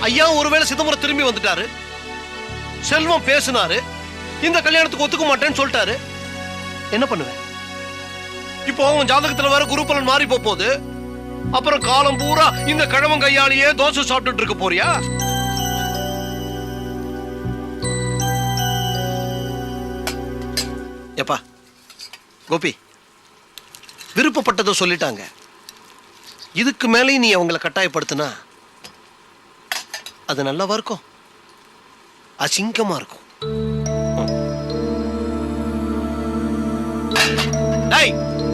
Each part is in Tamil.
ஐயா ஒருவேளை சிதம்பரம் திரும்பி வந்துட்டாரு, செல்வம் பேசினாரு, இந்த கல்யாணத்துக்கு ஒத்துக்க மாட்டேன்னு சொல்லிட்டாரு, என்ன பண்ணுவேன்? இப்போ அவன் ஜாதகத்துல வர குருபலன் மாறி போகுது. அப்புறம் காலம் பூரா இந்த கிழவன் கையாலேயே தோசை சாப்பிட்டுட்டு இருக்க போறியா? எப்பா கோபி, விருப்பப்பட்டதை சொல்லிட்டாங்க. இதுக்கு மேலே நீ அவங்களை கட்டாயப்படுத்தினா அது நல்லாவா இருக்கும்? அசிங்கமா இருக்கும்.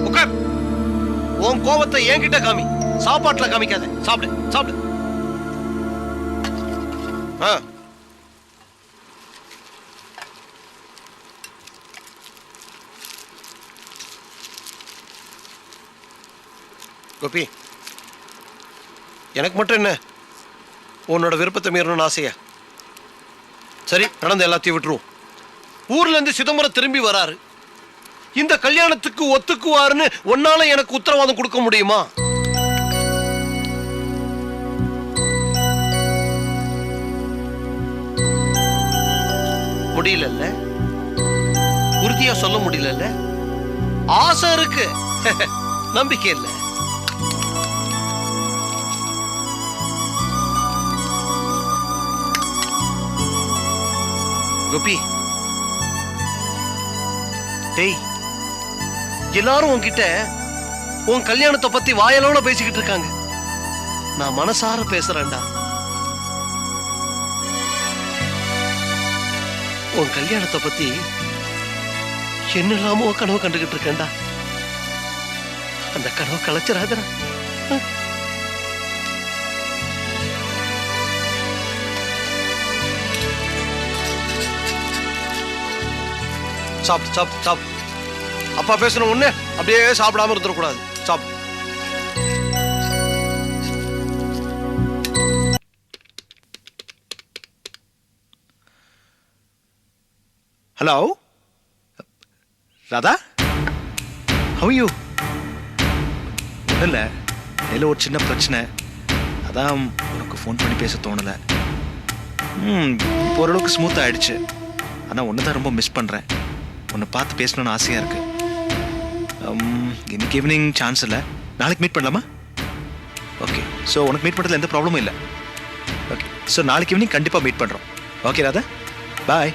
உட்கார். உன் கோபத்தை என்கிட்ட காமி, சாப்பாட்டுல காமிக்காத. சாப்பிடு சாப்பிடு. கோபி, எனக்கு மட்டும் என்ன உன்னோட விருப்பத்தை மீறணும்னு ஆசையா? சரி, நடந்த எல்லாத்தையும் விட்டுருவோம். ஊர்ல இருந்து சிதம்பரம் திரும்பி வராரு, இந்த கல்யாணத்துக்கு ஒத்துக்குவாருன்னு உன்னால எனக்கு உத்தரவாதம் கொடுக்க முடியுமா? முடியல. உறுதியா சொல்ல முடியல. ஆசை இருக்கு, நம்பிக்கை இல்லை. கோபி, டேய், எல்லாரும் உன்கிட்ட உன் கல்யாணத்தை பத்தி வாயலோட பேசிக்கிட்டு இருக்காங்க. நான் மனசார பேசுறேன்டா. உன் கல்யாணத்தை பத்தி என்னெல்லாமோ கனவு கண்டுகிட்டு இருக்கேன்டா. அந்த கனவு கலைச்சிடாதடா. சாப்பிடு சாப்பிடு சாப்பிடு. அப்பா பேசணும் ஒண்ணு அப்படியே சாப்பிடாம இருந்துடக்கூடாது. சாப்பிடு. Hello Radha, how you? இல்லை, இதில் ஒரு சின்ன பிரச்சனை, அதான் உனக்கு ஃபோன் பண்ணி பேச தோணலை. இப்போ ஓரளவுக்கு ஸ்மூத் ஆகிடுச்சு. ஆனால் ஒன்று தான் ரொம்ப மிஸ் பண்ணுறேன். உன்னை பார்த்து பேசணும்னு ஆசையாக இருக்குது. இன்னைக்கு ஈவினிங் சான்ஸ் இல்லை, நாளைக்கு மீட் பண்ணலாமா? ஓகே, ஸோ உனக்கு மீட் பண்ணுறதுல எந்த ப்ராப்ளமும் இல்லை. ஓகே, ஸோ நாளைக்கு ஈவினிங் கண்டிப்பாக மீட் பண்ணுறோம். ஓகே ராதா, பாய்.